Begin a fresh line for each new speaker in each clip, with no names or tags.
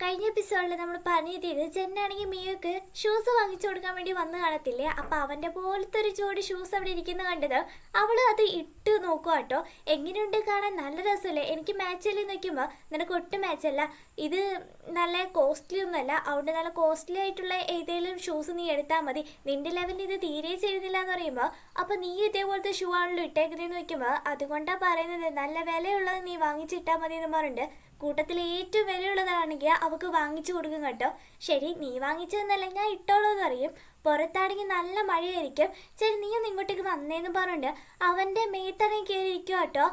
കഴിഞ്ഞ എപ്പിസോഡിൽ നമ്മൾ പറഞ്ഞത് ചെന്നാണെങ്കിൽ മിയോക്ക് ഷൂസ് വാങ്ങിച്ചു കൊടുക്കാൻ വേണ്ടി വന്ന് കാണത്തില്ലേ. അപ്പം അവൻ്റെ പോലത്തെ ഒരു ജോഡി ഷൂസ് അവിടെ ഇരിക്കുന്ന കണ്ടത് അവൾ അത് ഇട്ട് നോക്കുക കേട്ടോ. എങ്ങനെയുണ്ട് കാണാൻ? നല്ല രസമല്ലേ? എനിക്ക് മാച്ചല്ലേ നോക്കുമ്പോൾ നിനക്ക് ഒട്ടും മാച്ചല്ല. ഇത് നല്ല കോസ്റ്റ്ലി ഒന്നുമല്ല, അതുകൊണ്ട് നല്ല കോസ്റ്റ്ലി ആയിട്ടുള്ള ഏതെങ്കിലും ഷൂസ് നീ എടുത്താൽ മതി. നിന്റെ ലെവലിൽ ഇത് തീരെ ചെയ്യുന്നില്ല എന്ന് പറയുമ്പോൾ അപ്പം നീ ഇതേപോലത്തെ ഷൂ ആണല്ലോ ഇട്ടേക്കുന്നതെന്ന് നോക്കുമ്പോൾ അതുകൊണ്ടാണ് പറയുന്നത് നല്ല വിലയുള്ളത് നീ വാങ്ങിച്ചിട്ടാൽ മതി എന്ന് പറഞ്ഞിട്ട് കൂട്ടത്തിൽ ഏറ്റവും വിലയുള്ളതാണെങ്കിൽ അവൾക്ക് വാങ്ങിച്ചു കൊടുക്കും കേട്ടോ. ശരി, നീ വാങ്ങിച്ചതെന്നല്ല, ഞാൻ ഇട്ടോളൂ എന്ന് പറയും. പുറത്താണെങ്കിൽ നല്ല മഴയായിരിക്കും. ശരി, നീ ഒന്ന് ഇങ്ങോട്ടേക്ക് വന്നേന്ന് പറഞ്ഞിട്ട് അവൻ്റെ മേത്താണെങ്കിൽ കയറിയിരിക്കുക കേട്ടോ.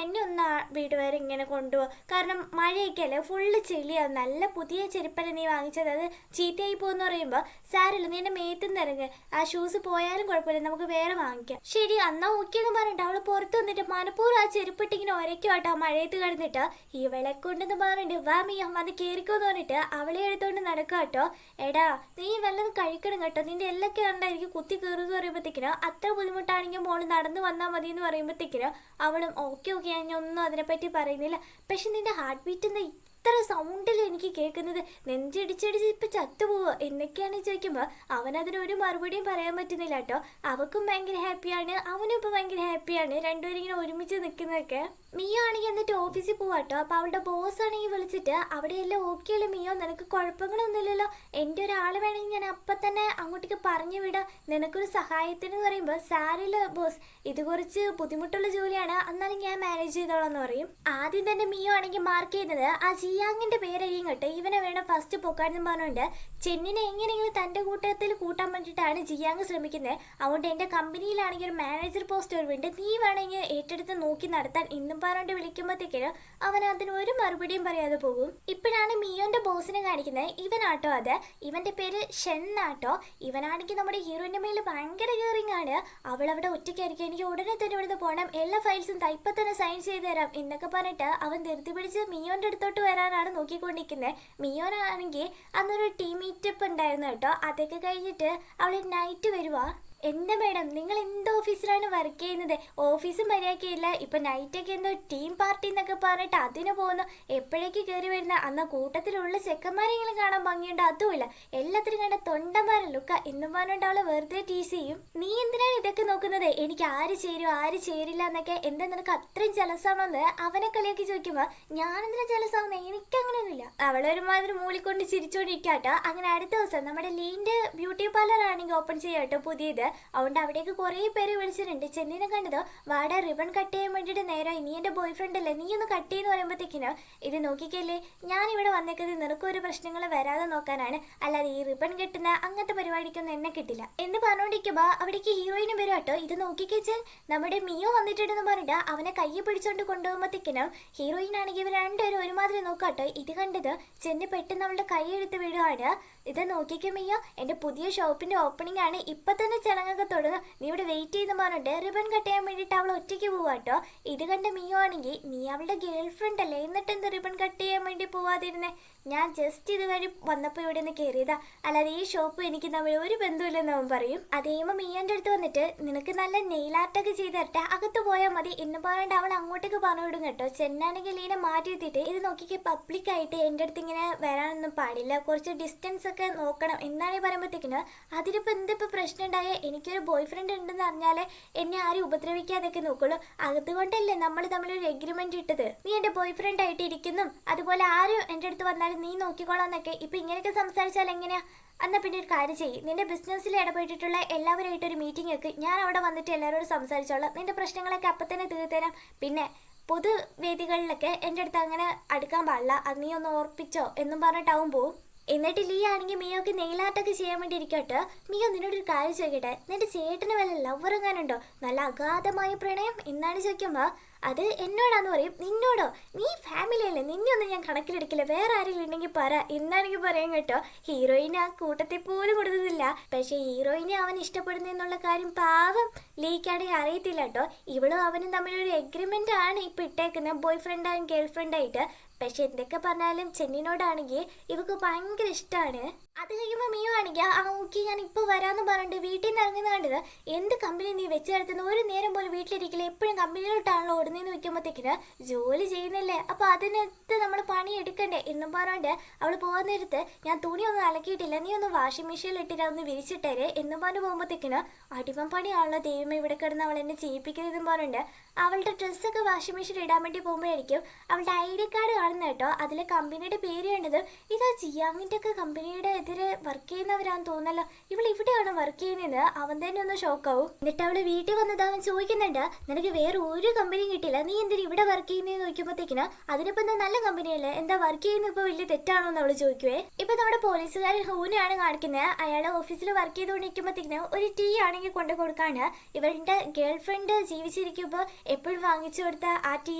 എന്നെ ഒന്ന് വീട് വരെ ഇങ്ങനെ കൊണ്ടുപോകും, കാരണം മഴയൊക്കെ അല്ലേ, ഫുള്ള് ചെളിയാവും. നല്ല പുതിയ ചെരുപ്പല്ലേ നീ വാങ്ങിച്ചത്, അത് ചീത്തയായി പോകുമെന്ന് പറയുമ്പോൾ സാരമില്ല, നീ എൻ്റെ മേത്തുനിന്ന് ഇറങ്ങ്, ആ ഷൂസ് പോയാലും കുഴപ്പമില്ല, നമുക്ക് വേറെ വാങ്ങിക്കാം. ശരി എന്നാ ഓക്കെ എന്ന് പറഞ്ഞിട്ട് അവൾ പുറത്ത് വന്നിട്ട് മനപ്പൂർവ്വം ആ ചെരുപ്പിട്ട് ഇങ്ങനെ ഒരയ്ക്കും കേട്ടോ. മഴയത്ത് കിടന്നിട്ട് ഇവളെ കൊണ്ടെന്ന് പറഞ്ഞിട്ട് വാ മിയ വന്ന് കയറിക്കോന്ന് പറഞ്ഞിട്ട് അവളെ എടുത്തോണ്ട് നടക്കുക കേട്ടോ. എടാ നീ വല്ലതും കഴിക്കണം കേട്ടോ, നിന്റെ എല്ലൊക്കെ ഉണ്ടായിരിക്കും കുത്തി കയറുമെന്ന് പറയുമ്പോഴത്തേക്കിനോ അത്ര ബുദ്ധിമുട്ടാണെങ്കിൽ മോള് നടന്നു വന്നാൽ മതി എന്ന് പറയുമ്പോഴത്തേക്കിനോ അവളും ഓക്കെ ഓക്കെ ഞാൻ ഒന്നും അതിനെപ്പറ്റി പറയുന്നില്ല. പക്ഷെ നിന്റെ ഹാർട്ട് ബീറ്റ് എന്താ ഇത്ര സൗണ്ടിൽ എനിക്ക് കേൾക്കുന്നത്? നെഞ്ചിടിച്ചടിച്ച് ഇപ്പം ചത്തുപോവുക എന്നൊക്കെയാണ് ചോദിക്കുമ്പോൾ അവനതിനൊരു മറുപടിയും പറയാൻ പറ്റുന്നില്ല കേട്ടോ. അവൾക്കും ഭയങ്കര ഹാപ്പിയാണ്, അവനും ഇപ്പം ഭയങ്കര ഹാപ്പിയാണ്, രണ്ടുപേരും ഇങ്ങനെ ഒരുമിച്ച് നിൽക്കുന്നതൊക്കെ. മിയോ ആണെങ്കിൽ എന്നിട്ട് ഓഫീസിൽ പോവാട്ടോ. അപ്പോൾ അവളുടെ ബോസ് ആണെങ്കിൽ വിളിച്ചിട്ട് അവിടെയെല്ലാം ഓക്കെയല്ലേ മിയോ, നിനക്ക് കുഴപ്പങ്ങളൊന്നുമില്ലല്ലോ, എൻ്റെ ഒരാൾ വേണമെങ്കിൽ ഞാൻ അപ്പം തന്നെ അങ്ങോട്ടേക്ക് പറഞ്ഞു വിടാം, നിനക്കൊരു സഹായത്തിന് എന്ന് പറയുമ്പോൾ സാരില്ല ബോസ്, ഇത് കുറച്ച് ബുദ്ധിമുട്ടുള്ള ജോലിയാണ്, എന്നാലും ഞാൻ മാനേജ് ചെയ്തോളാം എന്ന് പറയും. ആദ്യം തന്നെ മിയോ ആണെങ്കിൽ മാർക്ക് ചെയ്യുന്നത് ആ ജിയാങ്ങിൻ്റെ പേരറിയും കേട്ടോ. ഇവനെ വേണം ഫസ്റ്റ് പൊക്കാനെന്ന് പറഞ്ഞുകൊണ്ട് ചെന്നിനെ എങ്ങനെയെങ്കിലും തൻ്റെ കൂട്ടത്തിൽ കൂട്ടാൻ വേണ്ടിയിട്ടാണ് ജിയാങ് ശ്രമിക്കുന്നത്. അതുകൊണ്ട് എൻ്റെ കമ്പനിയിലാണെങ്കിൽ ഒരു മാനേജർ പോസ്റ്റ് വരുന്നുണ്ട്, നീ വേണമെങ്കിൽ ഏറ്റെടുത്ത് നോക്കി നടത്താൻ ഇന്നും പറഞ്ഞിട്ട് വിളിക്കുമ്പോഴത്തേക്കിനും അവൻ അതിന് ഒരു മറുപടിയും പറയാതെ പോകും. ഇപ്പോഴാണ് മിയോന്റെ ബോസിനെ കാണിക്കുന്നത്. ഇവനാട്ടോ അത്, ഇവന്റെ പേര് ഷെന്നാട്ടോ. ഇവനാണെങ്കിൽ നമ്മുടെ ഹീറോയിന്റെ മേലെ ഭയങ്കര കെയറിങ് ആണ്. അവൾ അവിടെ ഒറ്റയ്ക്കായിരിക്കും, എനിക്ക് ഉടനെ തന്നെ ഇവിടുന്ന് പോകണം, എല്ലാ ഫയൽസും ഇപ്പം തന്നെ സൈൻ ചെയ്ത് തരാം എന്നൊക്കെ പറഞ്ഞിട്ട് അവൻ ധൃതി പിടിച്ച് മിയോന്റെ അടുത്തോട്ട് വരാനാണ് നോക്കിക്കൊണ്ടിരിക്കുന്നത്. മിയോനാണെങ്കിൽ അന്നൊരു ടീം മീറ്റപ്പ് ഉണ്ടായിരുന്നു കേട്ടോ. അതൊക്കെ കഴിഞ്ഞിട്ട് അവൾ നൈറ്റ് വരുവാ. എന്താ മേഡം നിങ്ങൾ എന്ത് ഓഫീസിലാണ് വർക്ക് ചെയ്യുന്നത്? ഓഫീസും മര്യാദയ്ക്കില്ല, ഇപ്പം നൈറ്റൊക്കെ എന്തോ ടീം പാർട്ടി എന്നൊക്കെ പറഞ്ഞിട്ട് അതിന് പോകുന്നു. എപ്പോഴേക്ക് കയറി വരുന്ന അന്ന് കൂട്ടത്തിലുള്ള ചെക്കന്മാരെങ്കിലും കാണാൻ ഭംഗിയുണ്ട്, അതുമില്ല, എല്ലാത്തിനും കണ്ട തൊണ്ടന്മാരെ ലുക്ക എന്നും പറഞ്ഞിട്ട് അവളെ വെറുതെ ടീസ് ചെയ്യും. നീ എന്തിനാണ് ഇതൊക്കെ നോക്കുന്നത്? എനിക്ക് ആര് ചേരും ആര് ചേരില്ല എന്നൊക്കെ, എന്താ നിനക്ക് അത്രയും ജലസാണോ എന്ന് അവനെ കളിയാക്കി ചോദിക്കുമ്പോൾ ഞാനെന്തിനാ ജലസാവുന്നത്, എനിക്കങ്ങനെയൊന്നുമില്ല. അവളൊരുമാതിരി മൂളിക്കൊണ്ട് ചിരിച്ചോണ്ടിരിക്കാട്ടോ. അങ്ങനെ അടുത്ത ദിവസം നമ്മുടെ ലീൻ്റെ ബ്യൂട്ടി പാർലർ ആണെങ്കിൽ ഓപ്പൺ ചെയ്യാട്ടോ പുതിയത്. അതുകൊണ്ട് അവിടേക്ക് കുറേ പേര് വിളിച്ചിട്ടുണ്ട്. ചെന്നിനെ കണ്ടതോ വാട റിബൺ കട്ട് ചെയ്യാൻ വേണ്ടിയിട്ട് നേരം നീ എൻ്റെ ബോയ് ഫ്രണ്ട് അല്ലേ, നീ ഒന്ന് കട്ട് ചെയ്യുന്ന പറയുമ്പോഴത്തേക്കിനോ ഇത് നോക്കിക്കല്ലേ, ഞാനിവിടെ വന്നേക്കുന്നത് നിനക്കൊരു പ്രശ്നങ്ങൾ വരാതെ നോക്കാനാണ്, അല്ലാതെ ഈ റിബൺ കെട്ടുന്ന അങ്ങനത്തെ പരിപാടിക്കൊന്നും എന്നെ കിട്ടില്ല എന്ന് പറഞ്ഞുകൊണ്ടിരിക്കുമ്പോൾ അവിടേക്ക് ഹീറോയിനും വരും കേട്ടോ. ഇത് നോക്കിക്കേച്ച് നമ്മുടെ മിയോ വന്നിട്ടുണ്ടെന്ന് പറഞ്ഞിട്ട് അവനെ കയ്യെ പിടിച്ചോണ്ട് കൊണ്ടുപോകുമ്പോഴത്തേക്കിനും ഹീറോയിൻ ആണെങ്കിൽ ഇവർ രണ്ടുപേരും ഒരുമാതിരി നോക്കാട്ടോ. ഇത് കണ്ടത് ചെന്നി പെട്ടെന്ന് അവളുടെ കൈ എടുത്ത് വീഴുവാണ്. ഇത് നോക്കിക്കോ മിയോ, എൻ്റെ പുതിയ ഷോപ്പിൻ്റെ ഓപ്പണിംഗ് ആണ്, ഇപ്പം തന്നെ ചടങ്ങൊക്കെ തുടങ്ങും, നീ ഇവിടെ വെയിറ്റ് ചെയ്ത് പറഞ്ഞിട്ട് റിബൺ കട്ട് ചെയ്യാൻ വേണ്ടിയിട്ട് അവൾ ഒറ്റയ്ക്ക് പോവാട്ടോ. ഇത് കണ്ട മിയോ ആണെങ്കിൽ നീ അവളുടെ ഗേൾ ഫ്രണ്ട് അല്ലേ, എന്നിട്ട് എന്ത് റിബൺ കട്ട് ചെയ്യാൻ വേണ്ടി പോവാതിരുന്നേ? ഞാൻ ജസ്റ്റ് ഇതുവഴി വന്നപ്പോൾ ഇവിടെ നിന്ന് കയറിയതാ, അല്ലാതെ ഈ ഷോപ്പ് എനിക്ക് തമ്മിൽ ഒരു ബന്ധമില്ലെന്ന് അവൻ പറയും. അതേമ്പോൾ മിയോൻ്റെ അടുത്ത് വന്നിട്ട് നിനക്ക് നല്ല നെയിൽ ആർട്ടൊക്കെ ചെയ്ത് തരട്ടെ, അകത്ത് പോയാൽ മതി എന്ന് പറഞ്ഞിട്ട് അവൾ അങ്ങോട്ടേക്ക് പറഞ്ഞു വിടും കേട്ടോ. ചെന്നാണെങ്കിൽ ലീനെ മാറ്റി എത്തിയിട്ട് ഇത് നോക്കിക്ക് പബ്ലിക്കായിട്ട് എൻ്റെ അടുത്ത് ഇങ്ങനെ വരാനൊന്നും പാടില്ല, കുറച്ച് ഡിസ്റ്റൻസ് ഒക്കെ നോക്കണം എന്നാണ് പറയുമ്പോഴത്തേക്കിന് അതിനിപ്പോൾ എന്തിപ്പോൾ പ്രശ്നം ഉണ്ടായാൽ എനിക്കൊരു ബോയ് ഫ്രണ്ട് ഉണ്ടെന്ന് അറിഞ്ഞാലേ എന്നെ ആരും ഉപദ്രവിക്കാതൊക്കെ നോക്കുള്ളൂ, അതുകൊണ്ടല്ലേ നമ്മൾ തമ്മിലൊരു എഗ്രിമെന്റ് ഇട്ടത്, നീ എൻ്റെ ബോയ് ഫ്രണ്ട് ആയിട്ട് ഇരിക്കുന്നു, അതുപോലെ ആരും എൻ്റെ അടുത്ത് വന്നാലും നീ നോക്കിക്കോളാന്നൊക്കെ. ഇപ്പം ഇങ്ങനെയൊക്കെ സംസാരിച്ചാൽ എങ്ങനെയാ? എന്നാൽ പിന്നെ ഒരു കാര്യം ചെയ്യും, നിന്റെ ബിസിനസ്സിൽ ഇടപെട്ടിട്ടുള്ള എല്ലാവരുമായിട്ടൊരു മീറ്റിംഗ് ഒക്കെ ഞാൻ അവിടെ വന്നിട്ട് എല്ലാവരോടും സംസാരിച്ചോളാം, നിന്റെ പ്രശ്നങ്ങളൊക്കെ അപ്പം തന്നെ തീർത്തരാം. പിന്നെ പൊതുവേദികളിലൊക്കെ എൻ്റെ അടുത്ത് അങ്ങനെ അടുക്കാൻ പാടില്ല, അത് നീ ഒന്ന് ഓർപ്പിച്ചോ എന്നും പറഞ്ഞിട്ടാവും പോവും. എന്നിട്ട് ലീ ആണെങ്കിൽ മിയോക്ക് നെയിലാർട്ടൊക്കെ ചെയ്യാൻ വേണ്ടി ഇരിക്കട്ടെ. മിയോ നിന്നോടൊരു കാര്യം ചോദിക്കട്ടെ, നിന്റെ ചേട്ടന് വല്ല ലവർ എങ്ങാനുണ്ടോ, നല്ല അഗാധമായ പ്രണയം എന്നാണ് ചോദിക്കുമ്പോൾ അത് എന്നോടാന്ന് പറയും. നിന്നോടോ? നീ ഫാമിലി അല്ലേ, നിന്നെയൊന്നും ഞാൻ കണക്കിലെടുക്കില്ല, വേറെ ആരെങ്കിലും ഉണ്ടെങ്കിൽ പറ എന്നാണെങ്കിൽ പറയാൻ കേട്ടോ. ഹീറോയിന് ആ കൂട്ടത്തിൽ പോലും കൊടുത്തതില്ല. പക്ഷെ ഹീറോയിനെ അവൻ ഇഷ്ടപ്പെടുന്നെന്നുള്ള കാര്യം പാവം ലീക്കാണെങ്കിൽ അറിയത്തില്ല കേട്ടോ. ഇവളും അവനും തമ്മിലൊരു എഗ്രിമെന്റ് ആണ് ഇപ്പം ഇട്ടേക്കുന്നത്, ബോയ് ഫ്രണ്ടായും ഗേൾ ഫ്രണ്ടായിട്ട്. പക്ഷെ എന്തൊക്കെ പറഞ്ഞാലും ചെന്നിനോടാണെങ്കിൽ ഇവക്ക് ഭയങ്കര ഇഷ്ടമാണ്. അത് കഴിയുമ്പോൾ മിയോ ആണെങ്കിൽ ആ ഓക്കെ ഞാൻ ഇപ്പോൾ വരാമെന്ന് പറഞ്ഞിട്ട് വീട്ടിൽ നിന്ന് ഇറങ്ങുന്ന കണ്ടത് എന്ത് കമ്പനി നീ വെച്ച് കിടത്തുന്ന ഒരു നേരം പോലും വീട്ടിലിരിക്കില്ല എപ്പോഴും കമ്പനിയിലോട്ടാണല്ലോ ഓടുന്നതെന്ന് വെക്കുമ്പോഴത്തേക്കിന് ജോലി ചെയ്യുന്നില്ലേ അപ്പോൾ അതിനകത്ത് നമ്മൾ പണി എടുക്കണ്ടേ എന്നും പറഞ്ഞിട്ട് അവൾ പോകാൻ നേരത്ത് ഞാൻ തുണി ഒന്നും അലക്കിയിട്ടില്ല നീ ഒന്ന് വാഷിംഗ് മെഷീനിൽ ഇട്ടിട്ട് ഒന്ന് വിരിച്ചിട്ടേരെ എന്നും പറഞ്ഞ് പോകുമ്പോഴത്തേക്കിന് അടിമ പണിയാണല്ലോ ദൈവം ഇവിടെ കിടന്ന് അവൾ എന്നെ ചെയ്യിപ്പിക്കുന്നതെന്നും പറഞ്ഞിട്ട് അവളുടെ ഡ്രസ്സൊക്കെ വാഷിംഗ് മെഷീൻ ഇടാൻ വേണ്ടി പോകുമ്പോഴായിരിക്കും അവളുടെ ID കാർഡ് കാണുന്നത് കേട്ടോ അതിലെ കമ്പനിയുടെ പേര് കണ്ടത് ഇതാ ജിയാങ്ങിൻ്റെ ഒക്കെ കമ്പനിയുടെ എതിരെ വർക്ക് ചെയ്യുന്നവരാന്ന് തോന്നല്ലോ ഇവൾ ഇവിടെയാണ് വർക്ക് ചെയ്യുന്നത് അവൻ തന്നെ ഒന്ന് ഷോക്കാവും എന്നിട്ട് അവള് വീട്ടിൽ വന്നത് അവൻ ചോദിക്കുന്നുണ്ട് നിനക്ക് വേറെ ഒരു കമ്പനിയും കിട്ടില്ല നീ എന്തിനാ ഇവിടെ വർക്ക് ചെയ്യുന്നതെന്ന് ചോദിക്കുമ്പോഴത്തേക്കിന് അതിനിപ്പോ എന്താ നല്ല കമ്പനിയല്ലേ എന്താ വർക്ക് ചെയ്യുന്നത് ഇപ്പൊ വലിയ തെറ്റാണോ എന്ന് അവള് ചോദിക്കുവേ ഇപ്പൊ നമ്മുടെ പോലീസുകാരൻ ഹൂനാണ് കാണിക്കുന്നത് അയാളെ ഓഫീസിൽ വർക്ക് ചെയ്തുകൊണ്ടിരിക്കുമ്പോഴത്തേക്കിന് ഒരു ടീ ആണെങ്കിൽ കൊണ്ടു കൊടുക്കാണ് ഇവളുടെ ഗേൾ ഫ്രണ്ട് ജീവിച്ചിരിക്കുമ്പോൾ എപ്പോഴും വാങ്ങിച്ചു കൊടുത്ത ആ ടീ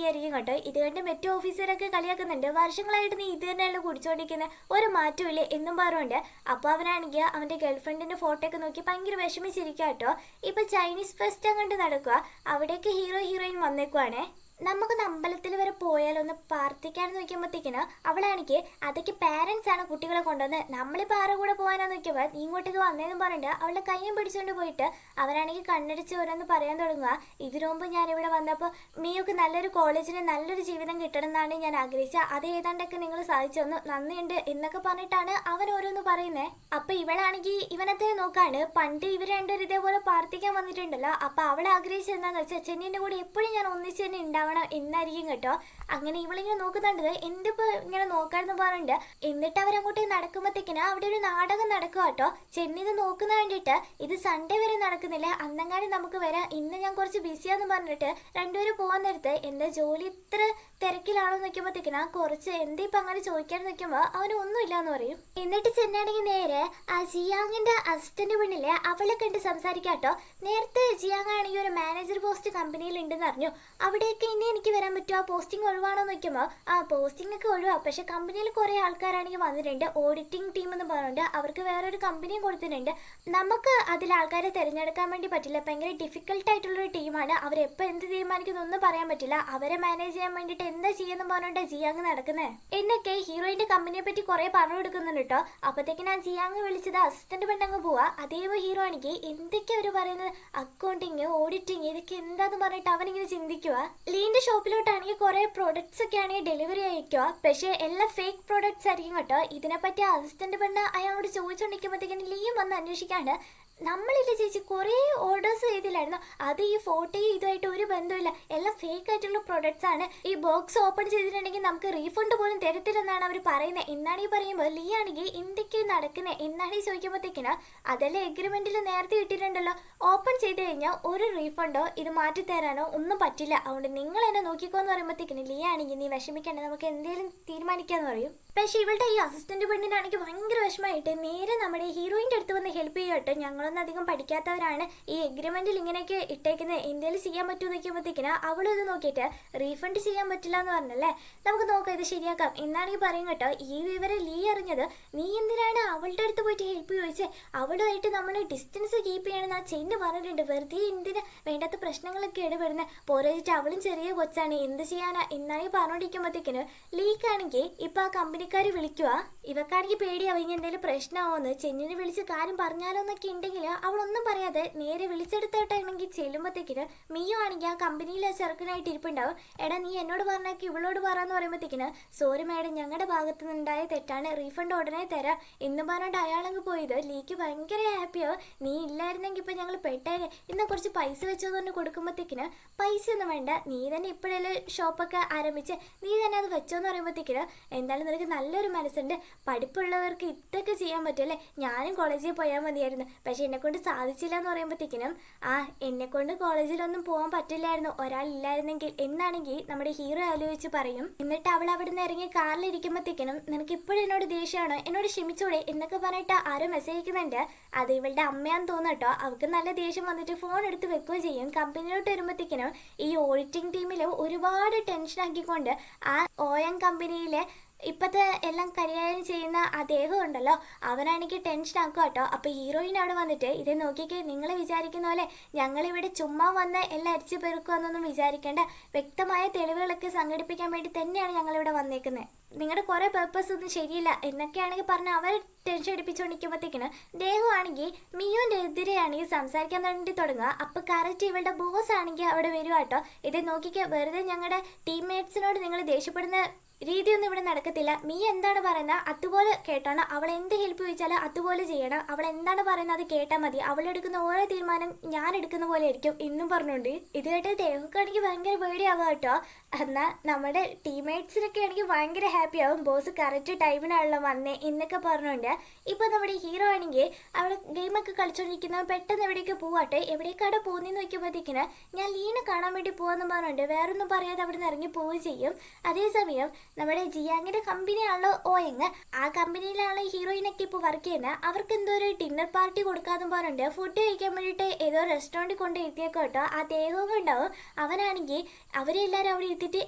ആയിരിക്കും കേട്ടോ ഇത് കണ്ട് മറ്റു ഓഫീസറൊക്കെ കളിയാക്കുന്നുണ്ട് വർഷങ്ങളായിട്ട് നീ ഇത് തന്നെയല്ലോ കുടിച്ചോണ്ടിരിക്കുന്നത് ഒരു മാറ്റമില്ലേ എന്നും പറഞ്ഞുകൊണ്ട് അപ്പോൾ അവനാണെങ്കിൽ അവൻ്റെ ഗേൾഫ്രണ്ടിൻ്റെ ഫോട്ടോ ഒക്കെ നോക്കി ഭയങ്കര വിഷമിച്ചിരിക്കുക കേട്ടോ ഇപ്പോൾ ചൈനീസ് ഫെസ്റ്റ് അങ്ങോട്ട് നടക്കുക അവിടേക്ക് ഹീറോയിൻ വന്നേക്കുവാണേ നമുക്കൊന്ന് അമ്പലത്തിൽ വരെ പോയാലൊന്ന് പ്രാർത്ഥിക്കാന്ന് നോക്കുമ്പോഴത്തേക്കിന് അവളാണെങ്കിൽ അതൊക്കെ പാരൻസ് ആണ് കുട്ടികളെ കൊണ്ടുവന്ന് നമ്മളിപ്പോൾ ആരുടെ കൂടെ പോകാനാന്ന് നോക്കിയപ്പോൾ നീ ഇങ്ങോട്ടേക്ക് വന്നതെന്ന് പറഞ്ഞിട്ട് അവളുടെ കയ്യും പിടിച്ചുകൊണ്ട് പോയിട്ട് അവനാണെങ്കിൽ കണ്ണടിച്ച് ഓരോന്ന് പറയാൻ തുടങ്ങുക ഇതിനു മുമ്പ് ഞാനിവിടെ വന്നപ്പോൾ മീയൊക്കെ നല്ലൊരു കോളേജിന് നല്ലൊരു ജീവിതം കിട്ടണം എന്നാണ് ഞാൻ ആഗ്രഹിച്ചത് അത് ഏതാണ്ടൊക്കെ നിങ്ങൾ സാധിച്ചു തന്നു നന്ദിയുണ്ട് എന്നൊക്കെ പറഞ്ഞിട്ടാണ് അവൻ ഓരോന്ന് പറയുന്നത് അപ്പോൾ ഇവളാണെങ്കിൽ ഇവനത്തെ നോക്കാണ് പണ്ട് ഇവർ രണ്ടുപേരും ഇതേപോലെ പ്രാർത്ഥിക്കാൻ വന്നിട്ടുണ്ടല്ലോ അപ്പോൾ അവൾ ആഗ്രഹിച്ചത് എന്താണെന്ന് വെച്ചാൽ ചെന്നീൻ്റെ കൂടെ എപ്പോഴും ഞാൻ ഒന്നിച്ച് തന്നെ ഉണ്ടാവണം എന്നായിരിക്കും കേട്ടോ അങ്ങനെ ഇവളിങ്ങനെ നോക്കുന്നുണ്ട് എന്തിപ്പോ ഇങ്ങനെ നോക്കാന്ന് പറഞ്ഞിട്ട് എന്നിട്ട് അവരങ്ങോട്ട് നടക്കുമ്പോഴത്തേക്കിന് അവിടെ ഒരു നാടകം നടക്കുക കേട്ടോ ചെന്നിത് നോക്കുന്ന വേണ്ടിയിട്ട് ഇത് സൺഡേ വരെ നടക്കുന്നില്ല അന്നങ്ങാടി നമുക്ക് വരാം ഇന്ന് ഞാൻ കുറച്ച് ബിസിയാന്ന് പറഞ്ഞിട്ട് രണ്ടുപേരും പോകാൻ നേരത്ത് എന്താ ജോലി ഇത്ര തിരക്കിലാണോ നോക്കുമ്പോഴത്തേക്കിന് കുറച്ച് എന്താ ഇപ്പം അങ്ങനെ ചോദിക്കാൻ നിൽക്കുമ്പോൾ അവന് ഒന്നുമില്ല എന്ന് പറയും എന്നിട്ട് ചെന്നാണെങ്കിൽ നേരെ ആ ജിയാങ്ങിന്റെ അസിസ്റ്റന്റ് പെണ്ണില്ലേ അവളെ കണ്ട് സംസാരിക്കാട്ടോ നേരത്തെ ജിയാങ് ആണെങ്കിൽ ഒരു മാനേജർ പോസ്റ്റ് കമ്പനിയിൽ ഉണ്ടെന്ന് അറിഞ്ഞു അവിടേക്ക് ഇനി എനിക്ക് വരാൻ പറ്റുമോ ആ പോസ്റ്റിംഗ് ഒഴിവാണോ നോക്കുമ്പോൾ ആ പോസ്റ്റിംഗ് ഒക്കെ ഒഴിവാ പക്ഷെ കമ്പനിയിൽ കുറേ ആൾക്കാരാണെങ്കിൽ വന്നിട്ടുണ്ട് ഓഡിറ്റിംഗ് ടീം എന്ന് പറഞ്ഞിട്ട് അവർക്ക് വേറൊരു കമ്പനിയും കൊടുത്തിട്ടുണ്ട് നമുക്ക് അതിൽ ആൾക്കാരെ തിരഞ്ഞെടുക്കാൻ വേണ്ടി പറ്റില്ല ഭയങ്കര ഡിഫിക്കൽട്ട് ആയിട്ടുള്ളൊരു ടീമാണ് അവരെപ്പോൾ എന്ത് തീരുമാനിക്കുന്നൊന്നും പറയാൻ പറ്റില്ല അവരെ മാനേജ് ചെയ്യാൻ വേണ്ടിയിട്ട് എന്താ ചെയ്യുന്നു പറഞ്ഞിട്ട് ജിയാങ് നടക്കുന്നത് എന്നൊക്കെ ഹീറോയിന്റെ കമ്പനിയെ പറ്റി കുറെ പറഞ്ഞു കൊടുക്കുന്നുണ്ട് കേട്ടോ അപ്പത്തേക്ക് ഞാൻ ജിയാങ് വിളിച്ചത് അസിസ്റ്റന്റ് പെണ്ണങ്ങ് പോവാ അതേപോലെ ഹീറോ ആണെങ്കിൽ എന്തൊക്കെ അവർ പറയുന്നത് അക്കൗണ്ടിങ് ഓഡിറ്റിങ് ഇതൊക്കെ എന്താന്ന് പറഞ്ഞിട്ട് അവനിങ്ങനെ ചിന്തിക്കുക ലീന്റെ ഷോപ്പിലോട്ടാണെങ്കിൽ കുറെ പ്രൊഡക്ട്സ് ഒക്കെ ആണെങ്കിൽ ഡെലിവറി അയക്കുക പക്ഷേ എല്ലാം ഫേക്ക് പ്രൊഡക്ട്സ് ആയിരിക്കും കേട്ടോ ഇതിനെപ്പറ്റി അസിസ്റ്റന്റ് പെണ്ണ് അയാളോട് ചോദിച്ചുകൊണ്ടിരിക്കുമ്പോഴത്തേക്കും ലീയും വന്ന് അന്വേഷിക്കാണ്ട് നമ്മളില്ല ചേച്ചി കുറേ ഓർഡേഴ്സ് ചെയ്തില്ലായിരുന്നു അത് ഈ ഫോട്ടോയും ഇതുമായിട്ട് ഒരു ബന്ധമില്ല എല്ലാം ഫേക്ക് ആയിട്ടുള്ള പ്രൊഡക്ട്സ് ആണ് ഈ ബോക്സ് ഓപ്പൺ ചെയ്തിട്ടുണ്ടെങ്കിൽ നമുക്ക് റീഫണ്ട് പോലും തരത്തില്ലെന്നാണ് അവർ പറയുന്നത് എന്നാണ് ഈ പറയുമ്പോൾ ലീ ആണെങ്കിൽ എന്തൊക്കെയാണ് നടക്കുന്നത് എന്നാണ് ഈ ചോദിക്കുമ്പോഴത്തേക്കിന് അതെല്ലാം എഗ്രിമെന്റിൽ നേരത്തെ ഇട്ടിട്ടുണ്ടല്ലോ ഓപ്പൺ ചെയ്ത് കഴിഞ്ഞാൽ ഒരു റീഫണ്ടോ ഇത് മാറ്റി തരാനോ ഒന്നും പറ്റില്ല അതുകൊണ്ട് നിങ്ങൾ എന്നെ നോക്കിക്കോന്ന് പറയുമ്പോഴത്തേക്കിന് ലീ ആണെങ്കിൽ നീ വിഷമിക്കേണ്ട നമുക്ക് എന്തെങ്കിലും തീരുമാനിക്കാന്ന് പറയും പക്ഷെ ഇവളുടെ ഈ അസിസ്റ്റന്റ് പെണ്ണിനാണെങ്കിൽ ഭയങ്കര വിഷമമായിട്ട് നേരെ നമ്മുടെ ഹീറോയിൻ്റെ അടുത്ത് വന്ന് ഹെൽപ്പ് ചെയ്യട്ടെ ഞങ്ങളൊന്നും അധികം പഠിക്കാത്തവരാണ് ഈ എഗ്രിമെന്റിൽ ഇങ്ങനെയൊക്കെ ഇട്ടേക്കുന്നത് എന്തെങ്കിലും ചെയ്യാൻ പറ്റുമോ നോക്കിയപ്പോഴത്തേക്കിന് അവളും ഇത് നോക്കിയിട്ട് റീഫണ്ട് ചെയ്യാൻ പറ്റില്ല എന്ന് പറഞ്ഞല്ലേ നമുക്ക് നോക്കാം ഇത് ശരിയാക്കാം എന്നാണെങ്കിൽ പറയും കേട്ടോ ഈ വിവരം ലീ അറിഞ്ഞത് നീ എന്തിനാണ് അവളുടെ അടുത്ത് പോയിട്ട് ഹെൽപ്പ് ചോദിച്ചേ അവളുമായിട്ട് നമ്മൾ ഡിസ്റ്റൻസ് കീപ്പ് ചെയ്യണമെന്ന് ആ ചെന്ന് പറഞ്ഞിട്ടുണ്ട് വെറുതെ എന്തിന് വേണ്ടാത്ത പ്രശ്നങ്ങളൊക്കെ ഇടപെടുന്നത് പോരായിട്ട് അവളും ചെറിയ കൊച്ചാണ് എന്ത് ചെയ്യാനാ എന്നാണെങ്കിൽ പറഞ്ഞോണ്ടിരിക്കുമ്പോഴത്തേക്കിന് ലീക്കാണെങ്കിൽ ഇപ്പൊ ആ കമ്പനിക്കാർ വിളിക്കുക ഇവക്കാണെങ്കിൽ പേടിയാവും ഇനി എന്തെങ്കിലും പ്രശ്നമാവുമെന്ന് ചെന്നിനെ വിളിച്ച് കാര്യം പറഞ്ഞാലോ എന്നൊക്കെ ഉണ്ടെങ്കിൽ അവളൊന്നും പറയാതെ നേരെ വിളിച്ചെടുത്തോട്ടാണെങ്കിൽ ചെല്ലുമ്പോഴത്തേക്കിന് മിയോ ആണെങ്കിൽ ആ കമ്പനിയിലെ ചെറുക്കനായിട്ട് ഇരിപ്പുണ്ടാവും എടാ നീ എന്നോട് പറഞ്ഞാൽ ഇവളോട് പറയാന്ന് പറയുമ്പോഴത്തേക്കിന് സോറി മാഡം ഞങ്ങളുടെ ഭാഗത്തു നിന്നുണ്ടായ തെറ്റാണ് റീഫണ്ട് ഉടനെ തരാം എന്ന് പറഞ്ഞിട്ട് അയാളങ്ങ് പോയത് ലീക്ക് ഭയങ്കര ഹാപ്പിയോ നീ ഇല്ലായിരുന്നെങ്കിൽ ഇപ്പം ഞങ്ങൾ പെട്ടേനെ ഇന്ന് കുറച്ച് പൈസ വെച്ചത് കൊണ്ട് കൊടുക്കുമ്പോഴത്തേക്കിന് പൈസ ഒന്നും വേണ്ട നീ തന്നെ ഇപ്പോഴല്ലേ ഷോപ്പൊക്കെ ആരംഭിച്ച് നീ തന്നെ അത് വെച്ചോന്ന് പറയുമ്പോഴത്തേക്കിന് എന്തായാലും നിനക്ക് നല്ലൊരു മനസ്സുണ്ട് പഠിപ്പുള്ളവർക്ക് ഇതൊക്കെ ചെയ്യാൻ പറ്റുമല്ലേ ഞാനും കോളേജിൽ പോയാൽ മതിയായിരുന്നു പക്ഷെ എന്നെക്കൊണ്ട് സാധിച്ചില്ല എന്ന് പറയുമ്പോഴത്തേക്കിനും ആ എന്നെക്കൊണ്ട് കോളേജിലൊന്നും പോകാൻ പറ്റില്ലായിരുന്നു ഒരാളില്ലായിരുന്നെങ്കിൽ എന്നാണെങ്കിൽ നമ്മുടെ ഹീറോ ആലോചിച്ച് പറയും എന്നിട്ട് അവൾ അവിടെ നിന്ന് ഇറങ്ങി കാറിലിരിക്കുമ്പോഴത്തേക്കിനും നിനക്ക് ഇപ്പോഴും എന്നോട് ദേഷ്യമാണോ എന്നോട് ക്ഷമിച്ചൂടെ എന്നൊക്കെ പറഞ്ഞിട്ട് ആരോ മെസ്സേജ് അയക്കുന്നുണ്ട് അത് ഇവളുടെ അമ്മയാന്ന് തോന്നുന്നു കേട്ടോ അവൾക്ക് നല്ല ദേഷ്യം വന്നിട്ട് ഫോൺ എടുത്ത് വെക്കുകയും ചെയ്യും കമ്പനിയിലോട്ട് വരുമ്പോഴത്തേക്കിനും ഈ ഓഡിറ്റിംഗ് ടീമിൽ ഒരുപാട് ടെൻഷൻ ആക്കിക്കൊണ്ട് ആ OM കമ്പനിയിലെ ഇപ്പത്തെ എല്ലാം കൈകാര്യം ചെയ്യുന്ന അദ്ദേഹം ഉണ്ടല്ലോ, അവനാണെങ്കിൽ ടെൻഷൻ ആക്കുക കേട്ടോ. അപ്പൊ ഹീറോയിൻ അവിടെ വന്നിട്ട് ഇതേ നോക്കിക്കേ, നിങ്ങൾ വിചാരിക്കുന്ന പോലെ ഞങ്ങളിവിടെ ചുമ്മാ വന്ന് എല്ലാം അരിച്ചു പെറുക്കുമെന്നൊന്നും വിചാരിക്കേണ്ട, വ്യക്തമായ തെളിവുകളൊക്കെ സംഘടിപ്പിക്കാൻ വേണ്ടി തന്നെയാണ് ഞങ്ങളിവിടെ വന്നേക്കുന്നത്. നിങ്ങളുടെ കുറെ പേർപ്പസ് ഒന്നും ശരിയില്ല എന്നൊക്കെയാണെങ്കിൽ പറഞ്ഞ് അവർ ടെൻഷൻ അടിപ്പിച്ചുകൊണ്ടിരിക്കുമ്പോഴത്തേക്കിന് ദേഹമാണെങ്കിൽ മിയുവിൻ്റെ എതിരെയാണെങ്കിൽ സംസാരിക്കാൻ വേണ്ടി തുടങ്ങുക. അപ്പോൾ കറക്റ്റ് ഇവളുടെ ബോസ് ആണെങ്കിൽ അവിടെ വരിക കേട്ടോ. ഇത് നോക്കിക്കുക, വെറുതെ ഞങ്ങളുടെ ടീംമേറ്റ്സിനോട് നിങ്ങൾ ദേഷ്യപ്പെടുന്ന രീതിയൊന്നും ഇവിടെ നടക്കത്തില്ല. നീ എന്താണ് പറയുന്നത് അതുപോലെ കേട്ടോണം. അവൾ എന്ത് ഹെൽപ്പ് ചോദിച്ചാലും അതുപോലെ ചെയ്യണം. അവൾ എന്താണ് പറയുന്നത് അത് കേട്ടാൽ മതി. അവളെടുക്കുന്ന ഓരോ തീരുമാനം ഞാൻ എടുക്കുന്ന പോലെ ആയിരിക്കും എന്നും പറഞ്ഞുകൊണ്ട് ഇത് കേട്ട് ദേഹക്കാണെങ്കിൽ ഭയങ്കര പേടിയാവുക കേട്ടോ. എന്നാൽ നമ്മുടെ ടീംമേറ്റ്സിനൊക്കെ ആണെങ്കിൽ ഭയങ്കര ഹാപ്പി ആവും. ബോസ് കറക്റ്റ് ടൈമിനാണല്ലോ വന്നേ എന്നൊക്കെ പറഞ്ഞുകൊണ്ട് ഇപ്പോൾ നമ്മുടെ ഹീറോ ആണെങ്കിൽ അവിടെ ഗെയിമൊക്കെ കളിച്ചുകൊണ്ടിരിക്കുന്ന പെട്ടെന്ന് എവിടേക്ക് പോവാട്ടെ, എവിടേക്കാണ് പോകുന്നതെന്ന് നോക്കുമ്പോഴത്തേക്കിന് ഞാൻ ലീന കാണാൻ വേണ്ടി പോകാമെന്ന് പറഞ്ഞുകൊണ്ട് വേറൊന്നും പറയാതെ അവിടെ നിന്ന് ഇറങ്ങി പോവുകയും ചെയ്യും. അതേസമയം നമ്മുടെ ജിയാങ്ങിന്റെ കമ്പനിയാണല്ലോ ഓയങ്, ആ കമ്പനിയിലാണ് ഹീറോയിനൊക്കെ ഇപ്പോൾ വർക്ക് ചെയ്യുന്നത്. അവർക്ക് എന്തോ ഒരു ഡിന്നർ പാർട്ടി കൊടുക്കാന്ന് പറഞ്ഞിട്ട് ഫുഡ് കഴിക്കാൻ വേണ്ടിയിട്ട് ഏതോ റെസ്റ്റോറൻറ്റിൽ കൊണ്ട് ഇരുത്തിയേക്കോട്ടോ. ആ ദേഹവും ഉണ്ടാവും. അവനാണെങ്കിൽ അവരെല്ലാവരും അവിടെ ഇരുത്തിയിട്ട്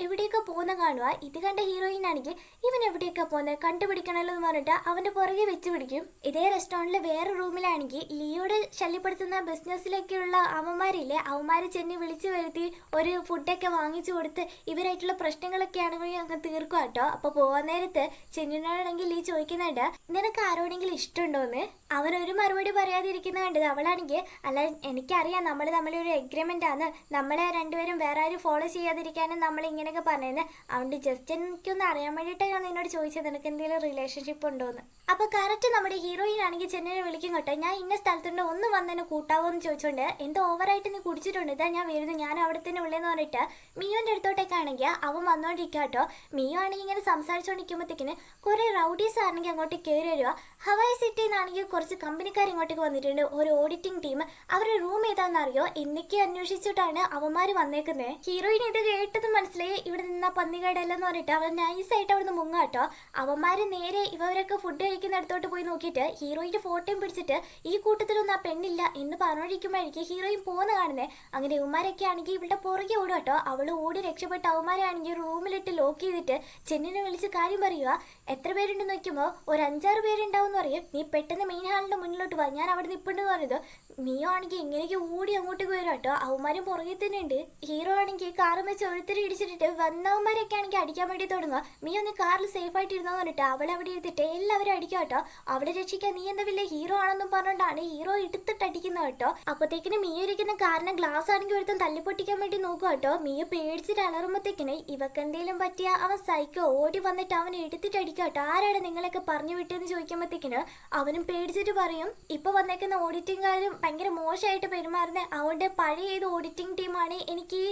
എവിടെയൊക്കെ പോകുന്ന കാണുക. ഇത് കണ്ട ഹീറോയിൻ ആണെങ്കിൽ ഇവൻ എവിടെയൊക്കെ പോകുന്നത് കണ്ടുപിടിക്കണമല്ലോ എന്ന് പറഞ്ഞിട്ട് അവൻ്റെ പുറകെ വെച്ച് പിടിക്കും. ഇതേ റെസ്റ്റോറൻറ്റിൽ വേറെ റൂമിലാണെങ്കിൽ ലിയോടെ ശല്യപ്പെടുത്തുന്ന ബിസിനസ്സിലേക്കുള്ള അവന്മാരില്ലേ, അവന്മാരെ ചെന്നി വിളിച്ചു വരുത്തി ഒരു ഫുഡൊക്കെ വാങ്ങിച്ചു കൊടുത്ത് ഇവരായിട്ടുള്ള പ്രശ്നങ്ങളൊക്കെ ആണെങ്കിൽ അങ്ങ് തീർക്കും കേട്ടോ. അപ്പൊ പോവാൻ നേരത്ത് ചെന്നിനോടാണെങ്കിൽ ഈ ചോദിക്കുന്നുണ്ട്, നിനക്ക് ആരോടെങ്കിലും ഇഷ്ടമുണ്ടോന്ന്. അവനൊരു മറുപടി പറയാതിരിക്കുന്ന കണ്ടത്. അവളാണെങ്കിൽ അല്ല എനിക്കറിയാം നമ്മൾ തമ്മിലൊരു എഗ്രിമെന്റ് ആണ്, നമ്മളെ രണ്ടുപേരും വേറെ ആരും ഫോളോ ചെയ്യാതിരിക്കാനും നമ്മൾ ഇങ്ങനെയൊക്കെ പറഞ്ഞത്, അതുകൊണ്ട് ജസ്റ്റ് എനിക്കൊന്ന് അറിയാൻ വേണ്ടിയിട്ടാണ് ഞാൻ നിന്നോട് ചോദിച്ചത് നിനക്ക് എന്തെങ്കിലും റിലേഷൻഷിപ്പ് ഉണ്ടോന്ന്. അപ്പൊ കറക്റ്റ് നമ്മുടെ ഹീറോയിൻ ആണെങ്കിൽ ചെന്നിനെ വിളിക്കും കേട്ടോ. ഞാൻ ഇന്ന സ്ഥലത്തുണ്ട് ഒന്ന് വന്നതിന് കൂട്ടാവോ എന്ന് ചോദിച്ചോണ്ട് എന്തോ ഓവറായിട്ട് നീ കുടിച്ചിട്ടുണ്ട്, ഇതാ ഞാൻ വരുന്നു, ഞാൻ അവിടെ തന്നെ ഉള്ളതെന്ന് പറഞ്ഞിട്ട് മിയോന്റെ അടുത്തോട്ടേക്കാണെങ്കിൽ അവൻ വന്നോണ്ടിരിക്കുക കേട്ടോ. മിയോ ആണെങ്കിൽ ഇങ്ങനെ സംസാരിച്ചുകൊണ്ടിരിക്കുമ്പോഴത്തേക്കിന് കുറെ റൗഡീസ് ആണെങ്കിൽ അങ്ങോട്ട് കയറി വരിക. ഹവായ് സിറ്റിയിൽ നിന്നാണെങ്കിൽ കുറച്ച് കമ്പനിക്കാർ ഇങ്ങോട്ടേക്ക് വന്നിട്ടുണ്ട്, ഒരു ഓഡിറ്റിംഗ് ടീം. അവരുടെ റൂം ഏതാണെന്നറിയോ എന്നൊക്കെ അന്വേഷിച്ചിട്ടാണ് അവന്മാർ വന്നേക്കുന്നത്. ഹീറോയിൻ ഇത് കേട്ടത് മനസ്സിലായി, ഇവിടെ നിന്ന പന്നികടല്ലെന്ന് പറഞ്ഞിട്ട് അവൻ നൈസായിട്ട് അവിടെ നിന്ന് മുങ്ങാട്ടോ. അവന്മാര് നേരെ ഇവരൊക്കെ ഫുഡ് കഴിക്കുന്നിടത്തോട്ട് പോയി നോക്കിയിട്ട് ഹീറോയിന്റെ ഫോട്ടോയും പിടിച്ചിട്ട് ഈ കൂട്ടത്തിലൊന്നും ആ പെണ്ണില്ല എന്ന് പറഞ്ഞോണ്ടിരിക്കുമ്പോഴേക്കും ഹീറോയിൻ പോകുന്ന കാണുന്നത്. അങ്ങനെ ഇവന്മാരൊക്കെ ആണെങ്കിൽ ഇവളുടെ പുറകെ ഓടുക കേട്ടോ. അവള് ഓടി രക്ഷപ്പെട്ട അവന്മാരെ ആണെങ്കിൽ റൂമിലിട്ട് ലോക്ക് ചെയ്തിട്ട് ചെന്നിനെ വിളിച്ച് കാര്യം പറയുക. എത്ര പേരുണ്ടെന്ന് നോക്കുമ്പോൾ ഒരു 5-6 പേരുണ്ടാവും എന്ന് പറയും. നീ പെട്ടെന്ന് മെയിൻ ഹാളിന്റെ മുന്നിലോട്ട് വാ, ഞാൻ അവിടെ നിൽപ്പുണ്ടെന്ന് പറയുന്നത്. മിയോ ആണെങ്കിൽ എങ്ങനെയൊക്കെ ഓടി അങ്ങോട്ടേക്ക് വരും കേട്ടോ. അവന്മാരും പുറകെ തന്നെ ഉണ്ട്. ഹീറോ ആണെങ്കിൽ കാറും വെച്ച് ഓരോരുത്തരും ഇടിച്ചിട്ട് വന്നവന്മാരൊക്കെ ആണെങ്കിൽ അടിക്കാൻ വേണ്ടി തുടങ്ങുക. മിയോ നീ കാറിൽ സേഫ് ആയിട്ട് ഇരുന്നോ പറഞ്ഞിട്ട് അവളെ അവിടെ എടുത്തിട്ട് എല്ലാവരും അടിക്കുക കേട്ടോ. അവളെ രക്ഷിക്കാൻ നീ എന്താ വലിയ ഹീറോ ആണെന്നും പറഞ്ഞുകൊണ്ടാണ് ഹീറോ എടുത്തിട്ട് അടിക്കുന്നത് കേട്ടോ. അപ്പോഴത്തേക്കിന് മിയോ ഇരിക്കുന്ന കാറിന് ഗ്ലാസ് ആണെങ്കിൽ ഒരുത്തം തല്ലിപ്പൊട്ടിക്കാൻ വേണ്ടി നോക്കുക കേട്ടോ. മിയോ പേടിച്ചിട്ട് അലറുമ്പോഴത്തേക്കിന് ഇവക്ക് എന്തെങ്കിലും പറ്റിയ അവൻ സൈക്കോ ഓടി വന്നിട്ട് അവനെ എടുത്തിട്ട് അടിക്കുക കേട്ടോ. ആരാണ് നിങ്ങളൊക്കെ പറഞ്ഞു വിട്ടതെന്ന് ചോദിക്കുമ്പോഴത്തേക്കിന് അവനും പേടിച്ചിട്ട് പറയും, ഇപ്പൊ വന്നേക്കുന്ന ഓഡിറ്റിംഗുകാരും ഭയങ്കര മോശമായിട്ട് പെരുമാറുന്നത്, അവരുടെ പഴയ ഏത് ഓഡിറ്റിംഗ് ടീമാണ് എനിക്ക്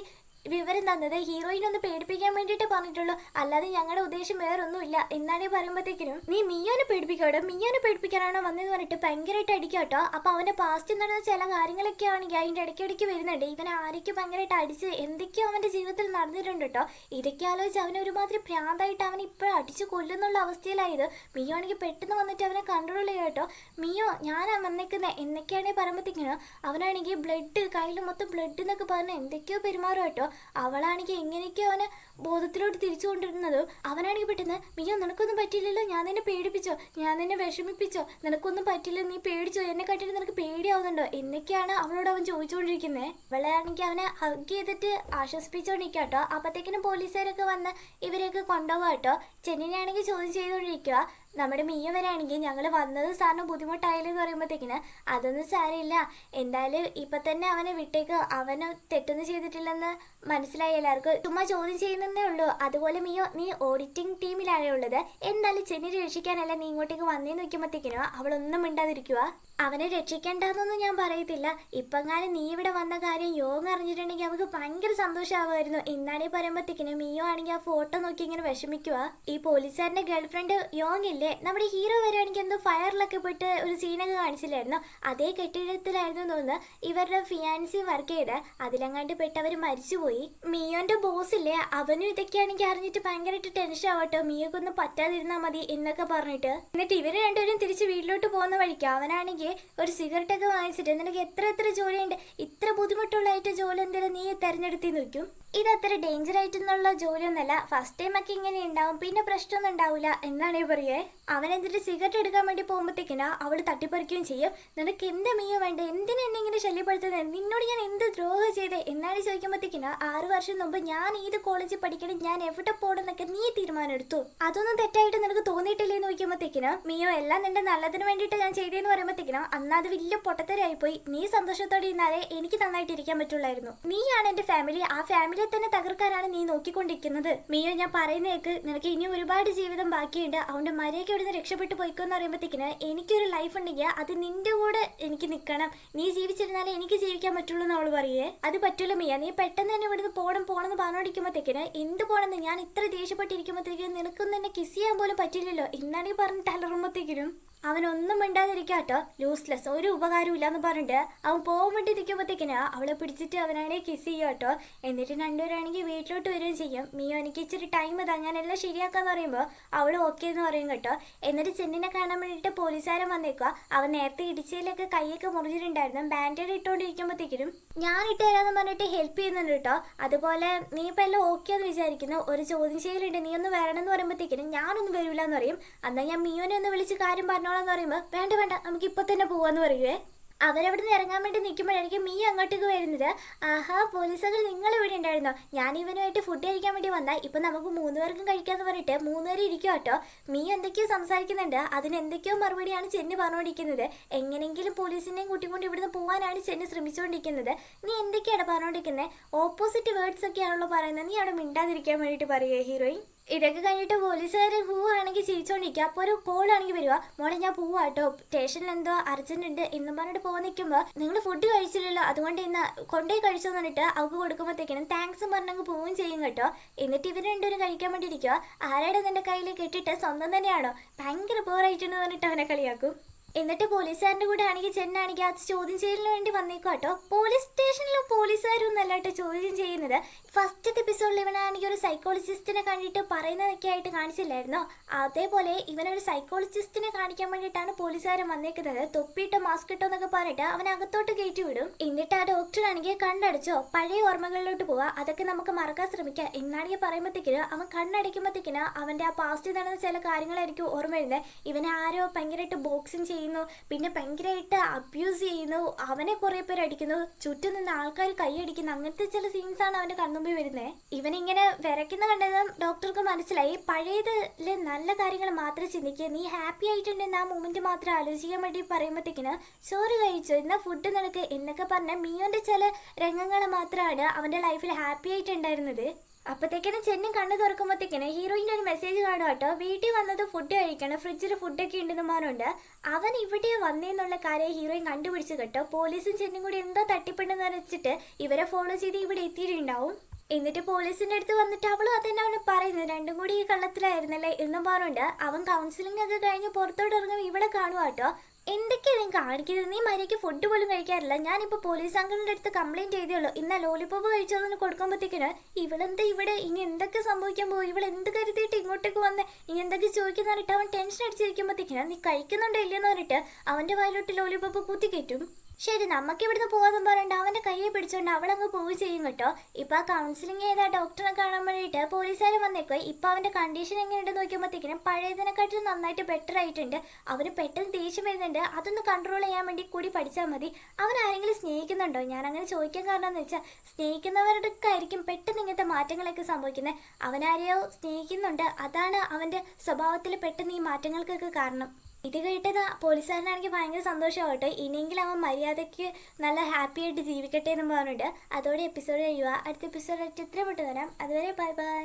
വിവരം തന്നത്. ഹീറോയിനെ ഒന്ന് പേടിപ്പിക്കാൻ വേണ്ടിയിട്ട് പറഞ്ഞിട്ടുള്ളൂ, അല്ലാതെ ഞങ്ങളുടെ ഉദ്ദേശം വേറൊന്നുമില്ല എന്നാണ് പറയുമ്പോഴത്തേക്കിനും നീ മിയോനെ പേടിപ്പിക്കാട്ടോ, മിയോനെ പേടിപ്പിക്കാനാണോ വന്നതെന്ന് പറഞ്ഞിട്ട് ഭയങ്കരമായിട്ട് അടിക്കാട്ടോ. അപ്പൊ അവന്റെ പാസ്റ്റ് നടന്ന ചില കാര്യങ്ങളൊക്കെ ആണെങ്കിൽ അതിന്റെ ഇടയ്ക്കിടയ്ക്ക് വരുന്നുണ്ട്. ഇവനെ ആരൊക്കെ ഭയങ്കരമായിട്ട് അടിച്ച് എന്തൊക്കെയോ അവന്റെ ജീവിതത്തിൽ നടന്നിട്ടുണ്ട് കേട്ടോ. ഇതൊക്കെ ആലോചിച്ച് അവനെ ഒരുമാതിരി ഭ്രാന്തായിട്ട് അവനെ ഇപ്പോഴും അടിച്ചു കൊല്ലുന്നുള്ള അവസ്ഥയിലായത്. മിയോ ആണെങ്കിൽ പെട്ടെന്ന് വന്നിട്ട് അവനെ കൺട്രോൾ ചെയ്യുക കേട്ടോ. മിയോ ഞാനാ വന്നേക്കുന്നത് എന്നൊക്കെയാണെങ്കിൽ പറയുമ്പോഴത്തേക്കിനും അവനാണെങ്കിൽ ബ്ലഡ് കയ്യിൽ മൊത്തം ബ്ലഡ് എന്നൊക്കെ പറഞ്ഞ് എന്തൊക്കെയോ പെരുമാറും കേട്ടോ. അവളാണെങ്കിൽ എങ്ങനെയൊക്കെയോ അവനെ ബോധത്തിലോട്ട് തിരിച്ചു കൊണ്ടിരുന്നതും അവനാണെങ്കിൽ പെട്ടെന്ന് മിയോ നിനക്കൊന്നും പറ്റില്ലല്ലോ, ഞാൻ നിന്നെ പേടിപ്പിച്ചോ, ഞാൻ നിന്നെ വിഷമിപ്പിച്ചോ, നിനക്കൊന്നും പറ്റില്ല, നീ പേടിച്ചോ, എന്നെ കണ്ടിട്ട് നിനക്ക് പേടിയാവുന്നുണ്ടോ എന്നൊക്കെയാണ് അവളോട് അവൻ ചോദിച്ചുകൊണ്ടിരിക്കുന്നത്. അവളാണെങ്കിൽ അവനെ ഹഗ് ചെയ്തിട്ട് ആശ്വസിപ്പിച്ചുകൊണ്ടിരിക്കുക കേട്ടോ. അപ്പോഴത്തേക്കിനും പോലീസുകാരൊക്കെ വന്ന് ഇവരെയൊക്കെ കൊണ്ടുപോകുക കേട്ടോ. ചെന്നിനെയാണെങ്കിൽ ചോദ്യം ചെയ്തുകൊണ്ടിരിക്കുക. നമ്മുടെ മിയ വരെയാണെങ്കിൽ ഞങ്ങൾ വന്നത് സാറിന് ബുദ്ധിമുട്ടായാലെന്ന് പറയുമ്പോഴത്തേക്കിന് അതൊന്നും സാരമില്ല, എന്തായാലും ഇപ്പൊ തന്നെ അവനെ വിട്ടേക്ക്, അവന് തെറ്റൊന്നും ചെയ്തിട്ടില്ലെന്ന് മനസ്സിലായി എല്ലാവർക്കും, ചുമ്മാ ചോദ്യം ചെയ്യുന്നതേ ഉള്ളൂ. അതുപോലെ മിയോ നീ ഓഡിറ്റിംഗ് ടീമിലാണ് ഉള്ളത്, എന്തായാലും ചെന്നി രക്ഷിക്കാനല്ല നീ ഇങ്ങോട്ടേക്ക് വന്നേന്ന് വെക്കുമ്പോഴത്തേക്കിനോ അവളൊന്നും മിണ്ടാതിരിക്കുക. അവനെ രക്ഷിക്കേണ്ടെന്നൊന്നും ഞാൻ പറയത്തില്ല, ഇപ്പങ്ങാനും നീ ഇവിടെ വന്ന കാര്യം യോഗ അറിഞ്ഞിട്ടുണ്ടെങ്കിൽ അവൾക്ക് ഭയങ്കര സന്തോഷമാവുമായിരുന്നു എന്നാണ് ഈ പറയുമ്പോഴത്തേക്കിനും മിയോ ആണെങ്കിൽ ആ ഫോട്ടോ നോക്കി ഇങ്ങനെ വിഷമിക്കുക. ഈ പോലീസുകാരന്റെ ഗേൾഫ്രണ്ട് യോങ് ഇല്ലേ, നമ്മുടെ ഹീറോ വരെയാണെങ്കിൽ എന്തോ ഫയറിലൊക്കെ പോയിട്ട് ഒരു സീനൊക്കെ കാണിച്ചില്ലായിരുന്നു, അതേ കെട്ടിടത്തിലായിരുന്നു തോന്നുന്നു ഇവരുടെ ഫിയാൻസി വർക്ക് ചെയ്ത്, അതിലങ്ങാണ്ട് പെട്ടവർ മരിച്ചുപോയി. മിയോന്റെ ബോസ് ഇല്ലേ, അവനും ഇതൊക്കെയാണെങ്കിൽ അറിഞ്ഞിട്ട് ഭയങ്കരമായിട്ട് ടെൻഷൻ ആവട്ടോ, മിയോക്കൊന്നും പറ്റാതിരുന്നാൽ മതി എന്നൊക്കെ പറഞ്ഞിട്ട്. എന്നിട്ട് ഇവര് രണ്ടുപേരും തിരിച്ച് വീട്ടിലോട്ട് പോകുന്ന വഴിക്ക് അവനാണെങ്കിൽ ഒരു സിഗരറ്റ് ഒക്കെ വാങ്ങിച്ചിട്ട് നിനക്ക് എത്ര ജോലിയുണ്ട്, ഇത്ര ബുദ്ധിമുട്ടുള്ളതായിട്ട് ജോലി എന്തെങ്കിലും നീ തെരഞ്ഞെടുത്തി നോക്കും. ഇതത്ര ഡേഞ്ചർ ആയിട്ടെന്നുള്ള ജോലിയൊന്നല്ല, ഫസ്റ്റ് ടൈം ഒക്കെ ഇങ്ങനെ ഉണ്ടാവും, പിന്നെ പ്രശ്നമൊന്നും ഉണ്ടാവില്ല എന്നാണേ പറയേ. അവൻ എന്നിട്ട് സിഗരറ്റ് എടുക്കാൻ വേണ്ടി പോകുമ്പോഴത്തേക്കിനാ അവള് തട്ടിപ്പറിക്കുകയും ചെയ്യും. നിനക്ക് എന്ത് മീയോ വേണ്ട, എന്തിനാ എന്നെ ഇങ്ങനെ ശല്യപ്പെടുത്തുന്നത്, നിന്നോട് ഞാൻ എന്ത് ദ്രോഹം ചെയ്തേ എന്നാണ് ചോദിക്കുമ്പോഴത്തേക്കിനാ 6 വർഷം മുമ്പ് ഞാൻ ഏത് കോളേജിൽ പഠിക്കണം, ഞാൻ എവിടെ പോകണമെന്നൊക്കെ നീ തീരുമാനം എടുത്തു, അതൊന്നും തെറ്റായിട്ട് നിനക്ക് തോന്നിയിട്ടില്ലേന്ന് ചോദിക്കുമ്പോഴത്തേക്കിനാ മിയോ എല്ലാം നിന്റെ നല്ലതിന് വേണ്ടിയിട്ട് ഞാൻ ചെയ്തേന്ന് പറയുമ്പോഴത്തേക്കിനാ അന്ന് അത് വലിയ പൊട്ടത്തരായി പോയി, നീ സന്തോഷത്തോടെ ഇരുന്നാലേ എനിക്ക് നന്നായിട്ട് ഇരിക്കാൻ പറ്റുള്ളായിരുന്നു, നീയാണ് എന്റെ ഫാമിലി, ആ ഫാമിലിയെ തന്നെ തകർക്കാനാണ് നീ നോക്കിക്കൊണ്ടിരിക്കുന്നത്. മിയോ ഞാൻ പറയുന്നേക്ക്, നിനക്ക് ഇനി ഒരുപാട് ജീവിതം ബാക്കിയുണ്ട്, അവന്റെ മര്യാദയ്ക്ക് ഇവിടുന്ന് രക്ഷപ്പെട്ടു പോയിക്കോന്ന് പറയുമ്പോഴത്തേക്കിന് എനിക്കൊരു ലൈഫ് ഉണ്ടെങ്കിൽ അത് നിന്റെ കൂടെ എനിക്ക് നിൽക്കണം, നീ ജീവിച്ചിരുന്നാലേ എനിക്ക് ജീവിക്കാൻ പറ്റുള്ളൂ എന്ന് അവള് പറയേ. അത് പറ്റൂല മിയ, നീ പെട്ടെന്ന് തന്നെ ഇവിടുന്ന് പോണെന്ന് പറഞ്ഞോണ്ടിരിക്കുമ്പോഴത്തേക്കിന് എന്ത് പോണെന്ന് ഞാൻ ഇത്ര ദേഷ്യപ്പെട്ടിരിക്കുമ്പോഴത്തേക്കിനും നിനക്കൊന്നും എന്നെ കിസ് ചെയ്യാൻ പോലും പറ്റില്ലല്ലോ എന്നാണ് പറഞ്ഞിട്ട് അലറുമ്പോഴത്തേക്കിനും അവനൊന്നും മിണ്ടാതിരിക്കാട്ടോ, യൂസ്ലെസ്, ഒരു ഉപകാരവും ഇല്ലാന്ന് പറഞ്ഞിട്ട് അവൻ പോകാൻ വേണ്ടി നിൽക്കുമ്പോഴത്തേക്കിനാ അവളെ പിടിച്ചിട്ട് അവനാണെങ്കിൽ കിസ് ചെയ്യാട്ടോ. എന്നിട്ട് രണ്ടുപേരാണെങ്കിൽ വീട്ടിലോട്ട് വരികയും ചെയ്യും. മിയോ എനിക്ക് ഇച്ചിരി ടൈം ഇതാ, ഞാൻ എല്ലാം ശരിയാക്കാന്ന് പറയുമ്പോൾ അവൾ ഓക്കെ എന്ന് പറയും കേട്ടോ. എന്നിട്ട് ചെന്നിനെ കാണാൻ വേണ്ടിയിട്ട് പോലീസുകാരൻ വന്നേക്കുക. അവൻ നേരത്തെ ഇടിച്ചതിലൊക്കെ കൈയൊക്കെ മുറിഞ്ഞിട്ടുണ്ടായിരുന്നു, ബാൻഡേഡ് ഇട്ടുകൊണ്ടിരിക്കുമ്പോഴത്തേക്കിനും ഞാൻ ഇട്ട് തരാമെന്ന് പറഞ്ഞിട്ട് ഹെൽപ്പ് ചെയ്യുന്നുണ്ട് കേട്ടോ. അതുപോലെ നീ ഇപ്പം എല്ലാം ഓക്കെ എന്ന് വിചാരിക്കുന്നു, ഒരു ചോദ്യം ചെയ്യലുണ്ട്, നീ ഒന്ന് വരണമെന്ന് പറയുമ്പോഴത്തേക്കിനും ഞാനൊന്നും വരില്ല എന്ന് പറയും. എന്നാൽ ഞാൻ മിയോനെ ഒന്ന് വിളിച്ച് കാര്യം പറഞ്ഞോളാന്ന് പറയുമ്പോൾ വേണ്ട വേണ്ട നമുക്ക് ഇപ്പൊ തന്നെ പോവാന്ന് പറയുവേ. അവരവിടെ നിന്ന് ഇറങ്ങാൻ വേണ്ടി നിൽക്കുമ്പോഴായിരിക്കും മീ അങ്ങോട്ടേക്ക് വരുന്നത്. ആഹാ പോലീസുകാർ നിങ്ങൾ ഇവിടെ ഉണ്ടായിരുന്നോ, ഞാൻ ഇവനുമായിട്ട് ഫുഡ് കഴിക്കാൻ വേണ്ടി വന്നാൽ ഇപ്പം നമുക്ക് 3 പേർക്കും കഴിക്കാന്ന് പറഞ്ഞിട്ട് 3 പേരും ഇരിക്കും കേട്ടോ. മീ എന്തൊക്കെയോ സംസാരിക്കുന്നുണ്ട്, അതിന് എന്തൊക്കെയോ മറുപടിയാണ് ചെന്നി പറഞ്ഞുകൊണ്ടിരിക്കുന്നത്. എങ്ങനെയെങ്കിലും പോലീസിനെയും കൂട്ടിക്കൊണ്ട് ഇവിടുന്ന് പോകാനാണ് ചെന്നി ശ്രമിച്ചുകൊണ്ടിരിക്കുന്നത്. നീ എന്തൊക്കെയാണ് പറഞ്ഞുകൊണ്ടിരിക്കുന്നത്, ഓപ്പോസിറ്റ് വേർഡ്സ് ഒക്കെയാണല്ലോ പറയുന്നത്, നീ അവിടെ മിണ്ടാതിരിക്കാൻ വേണ്ടിയിട്ട് പറയുക ഹീറോയിൻ. ഇതൊക്കെ കഴിഞ്ഞിട്ട് പോലീസുകാർ ഹൂ ആണെങ്കിൽ ചിരിച്ചോണ്ടിരിക്കുക. അപ്പോൾ ഒരു കോൾ ആണെങ്കിൽ വരുക, മോളെ ഞാൻ പോവാ കേട്ടോ, സ്റ്റേഷനിൽ എന്തോ അർജന്റ് ഉണ്ട് എന്നും പറഞ്ഞിട്ട് പോകാൻ നിൽക്കുമ്പോൾ നിങ്ങൾ ഫുഡ് കഴിച്ചില്ലല്ലോ അതുകൊണ്ട് ഇന്ന് കൊണ്ടുപോയി കഴിച്ചോന്ന് പറഞ്ഞിട്ട് അവൾക്ക് കൊടുക്കുമ്പോഴത്തേക്കിനും താങ്ക്സും പറഞ്ഞങ്ങ് പോവുകയും ചെയ്യും കേട്ടോ. എന്നിട്ട് ഇവർ രണ്ടുപേരും കഴിക്കാൻ വേണ്ടി ഇരിക്കുക. ആരുടെ നിന്റെ കയ്യിൽ കെട്ടിട്ട് സ്വന്തം തന്നെയാണോ, ഭയങ്കര ബോറായിട്ടുണ്ടെന്ന് പറഞ്ഞിട്ട് അവനെ കളിയാക്കും. എന്നിട്ട് പോലീസുകാരൻ്റെ കൂടെ ആണെങ്കിൽ ചെന്നാണെങ്കിൽ അത് ചോദ്യം ചെയ്യലിന് വേണ്ടി വന്നേക്കും കേട്ടോ. പോലീസ് സ്റ്റേഷനിലും പോലീസുകാരൊന്നും അല്ലാട്ടോ ചോദ്യം ചെയ്യുന്നത്. ഫസ്റ്റത്തെ എപ്പിസോഡിൽ ഇവനാണെങ്കിൽ ഒരു സൈക്കോളജിസ്റ്റിനെ കണ്ടിട്ട് പറയുന്നതൊക്കെ ആയിട്ട് കാണിച്ചില്ലായിരുന്നോ, അതേപോലെ ഇവനൊരു സൈക്കോളജിസ്റ്റിനെ കാണിക്കാൻ വേണ്ടിയിട്ടാണ് പോലീസുകാരൻ വന്നേക്കുന്നത്. തൊപ്പിയിട്ടോ മാസ്ക് ഇട്ടോ എന്നൊക്കെ പറഞ്ഞിട്ട് അവൻ അകത്തോട്ട് കയറ്റി വിടും. എന്നിട്ട് ആ ഡോക്ടറാണെങ്കിൽ കണ്ണടച്ചോ പഴയ ഓർമ്മകളിലോട്ട് പോവാ, അതൊക്കെ നമുക്ക് മറക്കാൻ ശ്രമിക്കാം എന്നാണെങ്കിൽ പറയുമ്പോഴത്തേക്കിന് അവൻ കണ്ണടയ്ക്കുമ്പോഴത്തേക്കിന് അവൻ്റെ ആ പാസ്റ്റ് നടന്ന ചില കാര്യങ്ങളായിരിക്കും ഓർമ്മ വരുന്നത്. ഇവനെ ആരോ ഭയങ്കരമായിട്ട് ബോക്സിങ് ചെയ്യുന്നു, പിന്നെ ഭയങ്കരമായിട്ട് അബ്യൂസ് ചെയ്യുന്നു, അവനെ കുറെ പേര് അടിക്കുന്നു, ചുറ്റും നിന്ന് ആൾക്കാർ കൈയടിക്കുന്നു, അങ്ങനത്തെ ചില സീൻസ് ആണ് അവന്റെ കൺമുമ്പിൽ വരുന്നത്. ഇവനിങ്ങനെ വിറയ്ക്കുന്ന കണ്ടതും ഡോക്ടർക്ക് മനസ്സിലായി പഴയതില് നല്ല കാര്യങ്ങൾ മാത്രം ചിന്തിക്കുക, നീ ഹാപ്പി ആയിട്ടുണ്ടെന്ന് ആ മൂമെന്റ് മാത്രം ആലോചിക്കാൻ വേണ്ടി പറയുമ്പോഴത്തേക്കിന് ചോറ് കഴിച്ചു എന്നാൽ ഫുഡ് നിനക്ക് എന്നൊക്കെ പറഞ്ഞ മിയോന്റെ ചില രംഗങ്ങൾ മാത്രമാണ് അവന്റെ ലൈഫിൽ ഹാപ്പി ആയിട്ടുണ്ടായിരുന്നത്. അപ്പത്തേക്കിനും ചെന്നും കണ്ണു തുറക്കുമ്പോഴത്തേക്കിന് ഹീറോയിൻ്റെ ഒരു മെസ്സേജ് കാണും കേട്ടോ, വീട്ടിൽ വന്നത് ഫുഡ് കഴിക്കണം, ഫ്രിഡ്ജിൽ ഫുഡൊക്കെ ഉണ്ടെന്ന് പറഞ്ഞുണ്ട്. അവൻ ഇവിടെ വന്നേന്നുള്ള കാര്യം ഹീറോയിൻ കണ്ടുപിടിച്ചു കേട്ടോ. പോലീസും ചെന്നും കൂടി എന്തോ തട്ടിപ്പുണ്ടെന്ന് വെച്ചിട്ട് ഇവരെ ഫോളോ ചെയ്ത് ഇവിടെ എത്തിയിട്ടുണ്ടാവും. എന്നിട്ട് പോലീസിന്റെ അടുത്ത് വന്നിട്ട് അവളും അതന്നെ അവന് പറയുന്നത്, രണ്ടും കൂടി ഈ കള്ളത്തിലായിരുന്നല്ലേ എന്നും പറഞ്ഞുണ്ട്. അവൻ കൗൺസിലിംഗ് ഒക്കെ കഴിഞ്ഞ് പുറത്തോട്ട് ഇറങ്ങും ഇവിടെ കാണുക കേട്ടോ. എന്തൊക്കെയാണ് നീ കാണിക്കുന്നത്, നീ മര്യാദയ്ക്ക് ഫുഡ് പോലും കഴിക്കാറില്ല, ഞാനിപ്പോൾ പോലീസ് അങ്കിളിൻ്റെ അടുത്ത് കംപ്ലൈൻറ്റ് ചെയ്തേയുള്ളൂ, ഇന്ന് ലോലിപോപ്പ് കഴിച്ചതെന്ന് കൊടുക്കുമ്പോഴത്തേക്കിന് ഇവളെന്താ ഇവിടെ, ഇനി എന്തൊക്കെ സംഭവിക്കാൻ പോകും, ഇവൾ എന്ത് കരുതിയിട്ട് ഇങ്ങോട്ടേക്ക് വന്ന് ഇനി എന്തൊക്കെ ചോദിക്കുന്ന പറഞ്ഞിട്ട് അവൻ ടെൻഷൻ അടിച്ചിരിക്കുമ്പോഴത്തേക്കിന് നീ കഴിക്കുന്നുണ്ടോ ഇല്ലയെന്ന് പറഞ്ഞിട്ട് അവൻ്റെ വായിലോട്ട് ലോലിപോപ്പ് കുത്തിക്കയറ്റും. ശരി നമുക്ക് ഇവിടുന്ന് പോകാമെന്ന് പറഞ്ഞിട്ട് അവൻ്റെ കയ്യെ പിടിച്ചോണ്ട് അവളങ്ങ് പോവുക ചെയ്യും കേട്ടോ. ഇപ്പം ആ കൗൺസിലിംഗ് ചെയ്ത ഡോക്ടറിനെ കാണാൻ വേണ്ടിയിട്ട് പോലീസുകാർ വന്നേക്കുക. ഇപ്പം അവൻ്റെ കണ്ടീഷൻ എങ്ങനെയുണ്ടെന്ന് നോക്കുമ്പോഴത്തേക്കിനും പഴയതിനെക്കാട്ടും നന്നായിട്ട് ബെറ്റർ ആയിട്ടുണ്ട്. അവന് പെട്ടെന്ന് ദേഷ്യം വരുന്നുണ്ട്, അതൊന്ന് കൺട്രോൾ ചെയ്യാൻ വേണ്ടി കൂടി പഠിച്ചാൽ മതി. അവൻ ആരെങ്കിലും സ്നേഹിക്കുന്നുണ്ടോ, ഞാൻ അങ്ങനെ ചോദിക്കാൻ കാരണം എന്ന് വെച്ചാൽ സ്നേഹിക്കുന്നവരുടെ ആയിരിക്കും പെട്ടെന്ന് ഇങ്ങനത്തെ മാറ്റങ്ങളൊക്കെ സംഭവിക്കുന്നത്. അവനാരെയോ സ്നേഹിക്കുന്നുണ്ട്, അതാണ് അവൻ്റെ സ്വഭാവത്തിൽ പെട്ടെന്ന് ഈ മാറ്റങ്ങൾക്കൊക്കെ കാരണം. ഇത് കേട്ടത് പോലീസുകാരനാണെങ്കിൽ ഭയങ്കര സന്തോഷമാവട്ടെ, ഇനിയെങ്കിലും അവൻ മര്യാദയ്ക്ക് നല്ല ഹാപ്പി ആയിട്ട് ജീവിക്കട്ടെ എന്ന് പറഞ്ഞിട്ട് അതോടെ എപ്പിസോഡ് കഴിയുക. അടുത്ത എപ്പിസോഡ് ഇത്രയും വിട്ടു തരാം. അതുവരെ ബൈ ബൈ.